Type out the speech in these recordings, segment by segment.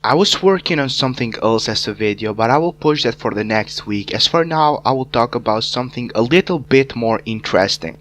I was working on something else as a video, but I will push that for the next week. As for now, I will talk about something a little bit more interesting.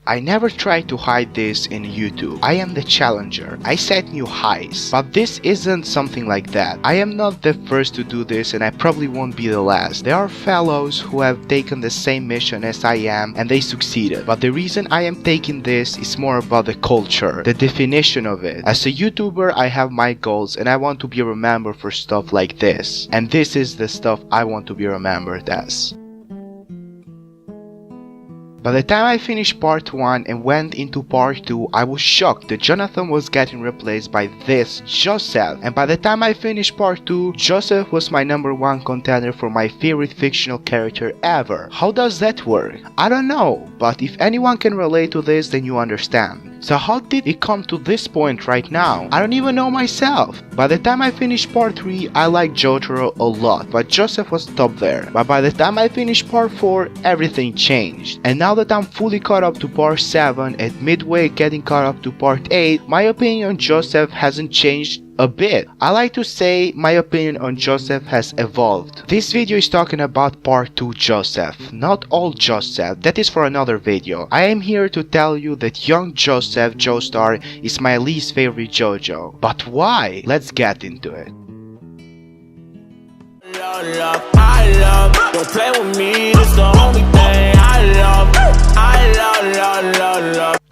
I never try to hide this in YouTube. I am the challenger. I set new highs. But this isn't something like that. I am not the first to do this, and I probably won't be the last. There are fellows who have taken the same mission as I am and they succeeded. But the reason I am taking this is more about the culture, the definition of it. As a YouTuber, I have my goals and I want to be remembered for stuff like this. And this is the stuff I want to be remembered as. By the time I finished part 1 and went into part 2, I was shocked that Jonathan was getting replaced by this Joseph. And by the time I finished part 2, Joseph was my #1 contender for my favorite fictional character ever. How does that work? I don't know, but if anyone can relate to this, then you understand. So how did it come to this point right now? I don't even know myself. By the time I finished part 3, I liked JoJo a lot, but Joseph was top there. But by the time I finished part 4, everything changed. And now that I'm fully caught up to part 7 and midway getting caught up to part 8, my opinion on Joseph hasn't changed a bit. I like to say my opinion on Joseph has evolved. This video is talking about part 2 Joseph, not all Joseph. That is for another video. I am here to tell you that Young Joseph Joestar is my least favorite JoJo. But why? Let's get into it. Don't play with me, it's the only thing I love.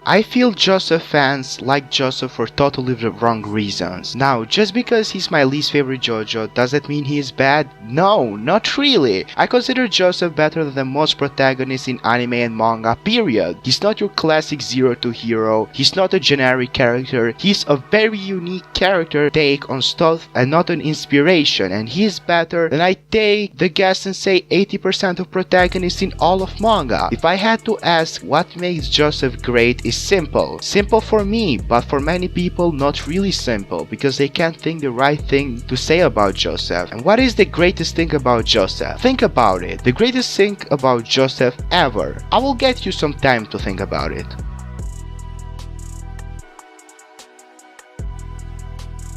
I feel Joseph fans like Joseph for totally the wrong reasons. Now, just because he's my least favorite JoJo, does that mean he is bad? No, not really. I consider Joseph better than most protagonists in anime and manga, period. He's not your classic zero to hero, he's not a generic character, he's a very unique character take on stuff and not an inspiration, and he is better than I take the guess and say 80% of protagonists in all of manga. If I had to ask what makes Joseph great, is simple. Simple for me, but for many people not really simple, because they can't think the right thing to say about Joseph. And what is the greatest thing about Joseph? Think about it. The greatest thing about Joseph ever. I will get you some time to think about it.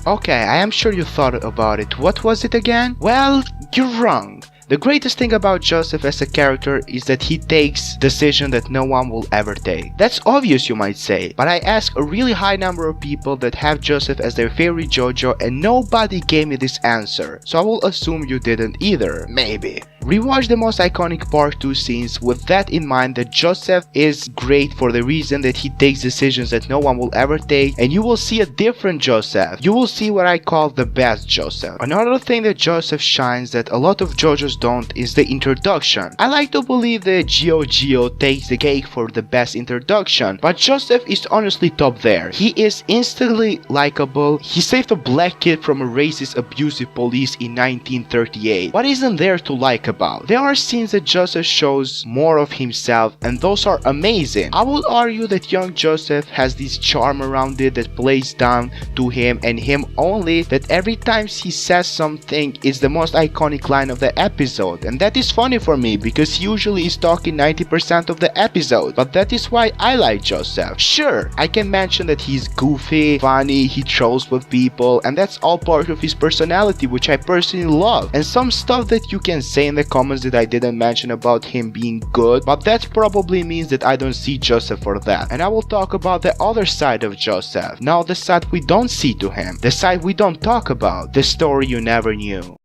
Okay, I am sure you thought about it. What was it again? Well, you're wrong. The greatest thing about Joseph as a character is that he takes decisions that no one will ever take. That's obvious, you might say, but I asked a really high number of people that have Joseph as their favorite JoJo and nobody gave me this answer, so I will assume you didn't either, maybe. Rewatch the most iconic part 2 scenes with that in mind, that Joseph is great for the reason that he takes decisions that no one will ever take, and you will see a different Joseph. You will see what I call the best Joseph. Another thing that Joseph shines that a lot of JoJos don't is the introduction. I like to believe that JoJo takes the cake for the best introduction, but Joseph is honestly top there. He is instantly likable. He saved a black kid from a racist abusive police in 1938. What isn't there to like about? There are scenes that Joseph shows more of himself, and those are amazing. I would argue that Young Joseph has this charm around it that plays down to him and him only, that every time he says something is the most iconic line of the episode, and that is funny for me because he usually is talking 90% of the episode, but that is why I like Joseph. Sure, I can mention that he's goofy, funny, he trolls with people, and that's all part of his personality, which I personally love, and some stuff that you can say in the comments that I didn't mention about him being good, but that probably means that I don't see Joseph for that. And I will talk about the other side of Joseph. Now the side we don't see to him, the side we don't talk about, the story you never knew.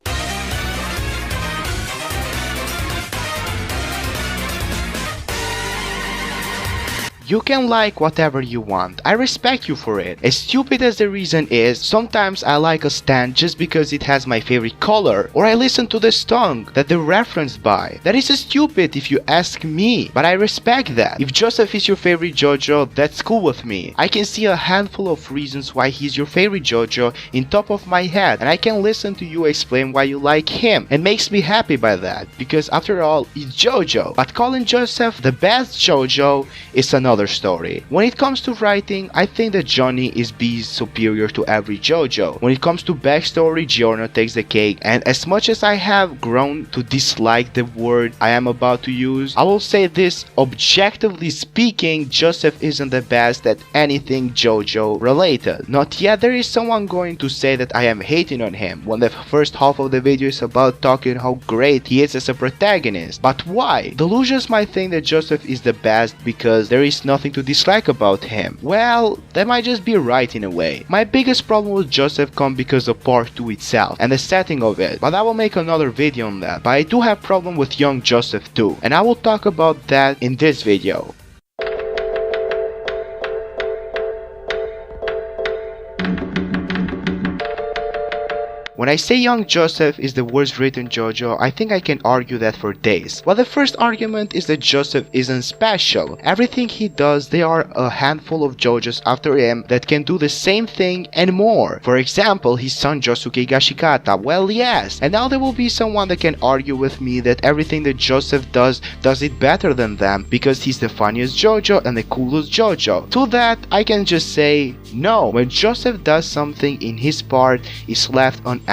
You can like whatever you want, I respect you for it. As stupid as the reason is, sometimes I like a stand just because it has my favorite color, or I listen to the song that they're referenced by. That is stupid if you ask me, but I respect that. If Joseph is your favorite JoJo, that's cool with me. I can see a handful of reasons why he's your favorite JoJo in top of my head, and I can listen to you explain why you like him, and makes me happy by that, because after all, it's JoJo. But calling Joseph the best JoJo is another another story. When it comes to writing, I think that Johnny is superior to every JoJo. When it comes to backstory, Giorno takes the cake, and as much as I have grown to dislike the word I am about to use, I will say this: objectively speaking, Joseph isn't the best at anything JoJo related. Not yet there is someone going to say that I am hating on him when the first half of the video is about talking how great he is as a protagonist. But why? Delusions might think that Joseph is the best because there is nothing to dislike about him. Well, that might just be right in a way. My biggest problem with Joseph comes because of part 2 itself and the setting of it, but I will make another video on that. But I do have problem with Young Joseph too, and I will talk about that in this video. When I say Young Joseph is the worst written JoJo, I think I can argue that for days. Well, the first argument is that Joseph isn't special. Everything he does, there are a handful of JoJos after him that can do the same thing and more. For example, his son Josuke Higashikata. Well, yes. And now there will be someone that can argue with me that everything that Joseph does it better than them because he's the funniest JoJo and the coolest JoJo. To that, I can just say no. When Joseph does something in his part, it's left unanswered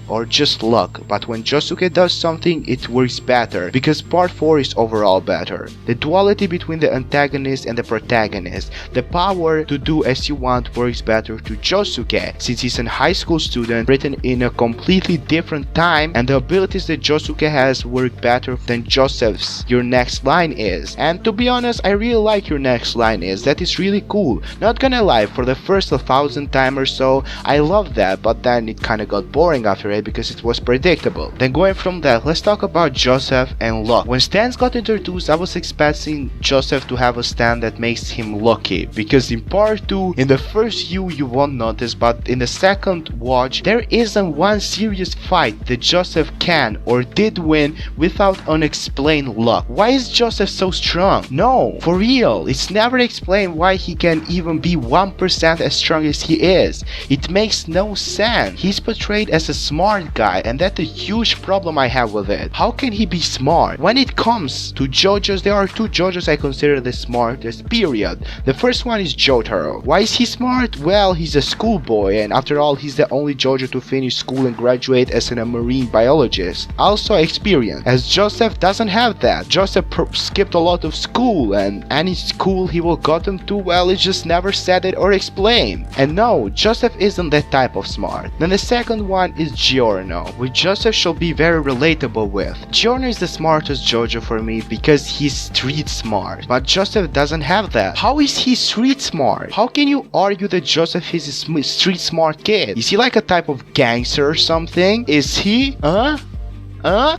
or just luck, but when Josuke does something, it works better because part 4 is overall better. The duality between the antagonist and the protagonist, the power to do as you want, works better to Josuke since he's a high school student written in a completely different time, and the abilities that Josuke has work better than Joseph's. Your next line is, and to be honest, I really like your next line is. That is really cool. Not gonna lie, for the first 1,000 times or so, I loved that, but then it kinda got boring after it because it was predictable. Then going from that, let's talk about Joseph and luck. When stands got introduced, I was expecting Joseph to have a stand that makes him lucky, because in part 2, in the first view you won't notice, but in the second watch, there isn't one serious fight that Joseph can or did win without unexplained luck. Why is Joseph so strong? No, for real, it's never explained why he can even be 1% as strong as he is. It makes no sense. He's portrayed as a smart guy, and that's a huge problem I have with it. How can he be smart? When it comes to JoJo's, there are 2 JoJo's I consider the smartest, period. The first one is Jotaro. Why is he smart? Well, he's a schoolboy, and after all, he's the only JoJo to finish school and graduate as a marine biologist. Also experience, as Joseph doesn't have that. Joseph skipped a lot of school, and any school he will gotten to, well, it's just never said it or explained. And no, Joseph isn't that type of smart. Then the second one is Giorno, which Joseph should be very relatable with. Giorno is the smartest JoJo for me because he's street smart, but Joseph doesn't have that. How is he street smart? How can you argue that Joseph is a street smart kid? Is he like a type of gangster or something? Is he?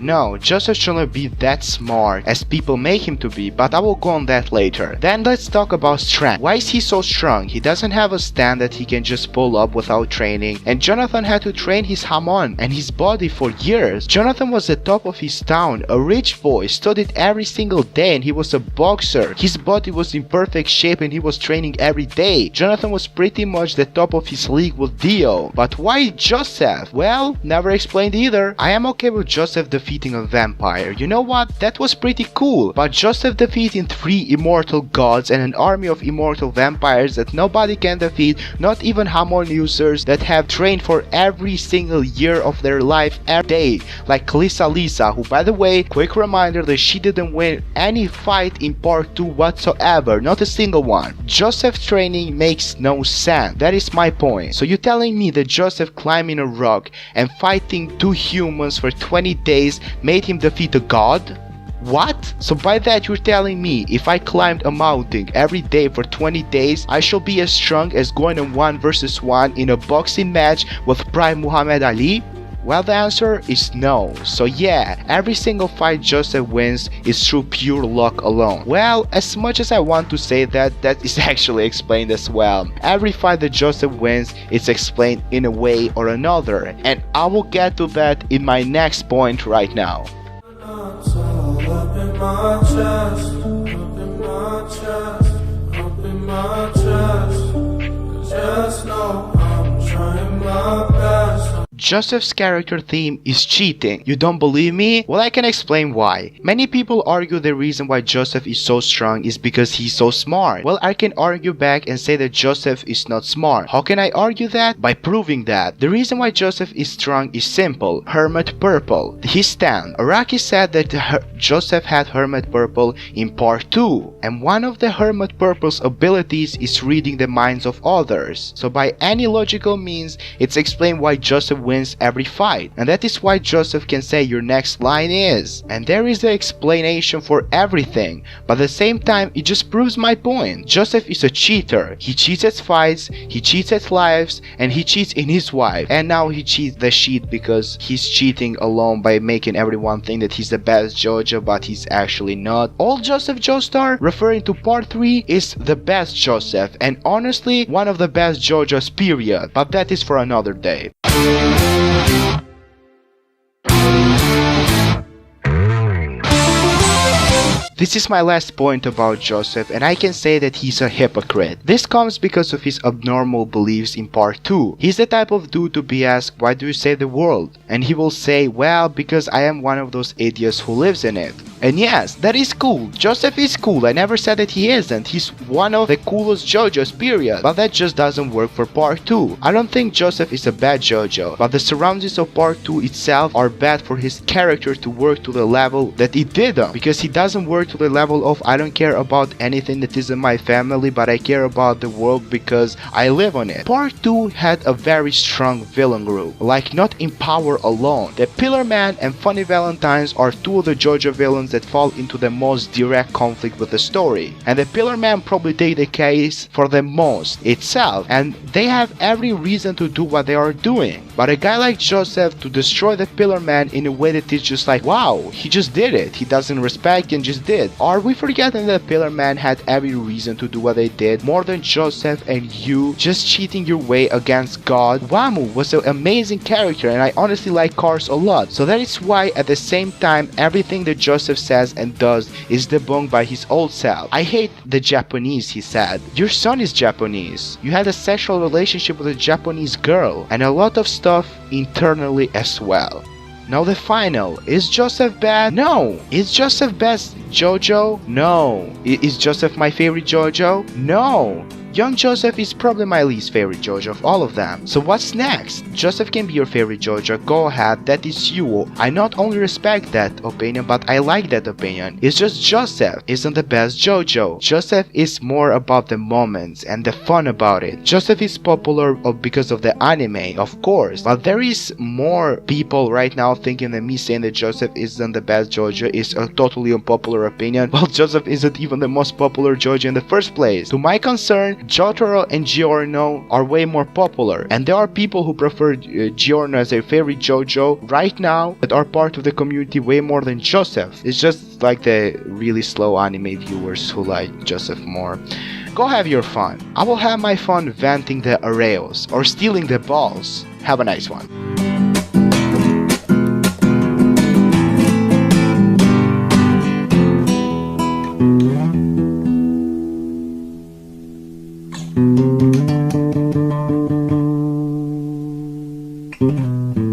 No, Joseph shouldn't be that smart as people make him to be, but I will go on that later. Then let's talk about strength. Why is he so strong? He doesn't have a stand that he can just pull up without training, and Jonathan had to train his Hamon and his body for years. Jonathan was the top of his town, a rich boy, studied every single day, and he was a boxer. His body was in perfect shape and he was training every day. Jonathan was pretty much the top of his league with Dio. But why Joseph? Well, never explained either. I am okay with Joseph defeating a vampire. You know what? That was pretty cool. But Joseph defeating 3 immortal gods and an army of immortal vampires that nobody can defeat, not even Hamon users that have trained for every single year of their life every day, like Lisa, who, by the way, quick reminder that she didn't win any fight in part 2 whatsoever, not a single one. Joseph's training makes no sense. That is my point. So you're telling me that Joseph climbing a rock and fighting 2 humans for 20 days made him defeat a god? What? So by that you're telling me if I climbed a mountain every day for 20 days, I shall be as strong as going on 1 versus 1 in a boxing match with Prime Muhammad Ali? Well, the answer is no. So yeah, every single fight Joseph wins is through pure luck alone. Well, as much as I want to say that, that is actually explained as well. Every fight that Joseph wins is explained in a way or another, and I will get to that in my next point right now. Joseph's character theme is cheating. You don't believe me? Well, I can explain why. Many people argue the reason why Joseph is so strong is because he's so smart. Well, I can argue back and say that Joseph is not smart. How can I argue that? By proving that. The reason why Joseph is strong is simple. Hermit purple. His stand. Araki said that Joseph had hermit purple in part 2. And one of the hermit purple's abilities is reading the minds of others. So by any logical means, it's explained why Joseph wins every fight. And that is why Joseph can say your next line is. And there is the explanation for everything. But at the same time, it just proves my point. Joseph is a cheater. He cheats at fights, he cheats at lives, and he cheats in his wife. And now he cheats the shit because he's cheating alone by making everyone think that he's the best JoJo, but he's actually not. Old Joseph Joestar, referring to part 3, is the best Joseph, and honestly, one of the best JoJo's period. But that is for another day. This is my last point about Joseph, and I can say that he's a hypocrite. This comes because of his abnormal beliefs in part 2. He's the type of dude to be asked, why do you save the world? And he will say, well, because I am one of those idiots who lives in it. And yes, that is cool. Joseph is cool. I never said that he isn't. He's one of the coolest JoJo's period. But that just doesn't work for part 2. I don't think Joseph is a bad JoJo, but the surroundings of part 2 itself are bad for his character to work to the level that it didn't. Because he doesn't work to the level of I don't care about anything that is in my family, but I care about the world because I live on it. Part 2 had a very strong villain group. Like not in power alone. The Pillar Man and Funny Valentines are two of the JoJo villains that fall into the most direct conflict with the story, and the Pillar Man probably take the case for the most itself, and they have every reason to do what they are doing. But a guy like Joseph to destroy the Pillar Man in a way that is just like, wow, he just did it, he doesn't respect and just did. Are we forgetting that the Pillar Man had every reason to do what they did more than Joseph and you just cheating your way against God? Wamu was an amazing character, and I honestly like cars a lot, so that is why at the same time everything that Joseph says and does is debunked by his old self. I hate the Japanese, he said. Your son is Japanese. You had a sexual relationship with a Japanese girl, and a lot of stuff internally as well. Now the final. Is Joseph bad? No. Is Joseph best JoJo? No. Is Joseph my favorite JoJo? No. Young Joseph is probably my least favorite JoJo of all of them. So what's next? Joseph can be your favorite JoJo, go ahead, that is you. I not only respect that opinion, but I like that opinion. It's just Joseph isn't the best JoJo. Joseph is more about the moments and the fun about it. Joseph is popular because of the anime, of course, but there is more people right now thinking that me saying that Joseph isn't the best JoJo is a totally unpopular opinion. Well, Joseph isn't even the most popular JoJo in the first place. To my concern, Jotaro and Giorno are way more popular, and there are people who prefer Giorno as their favorite JoJo right now that are part of the community way more than Joseph. It's just like the really slow anime viewers who like Joseph more. Go have your fun. I will have my fun venting the areos or stealing the balls. Have a nice one. Thank you.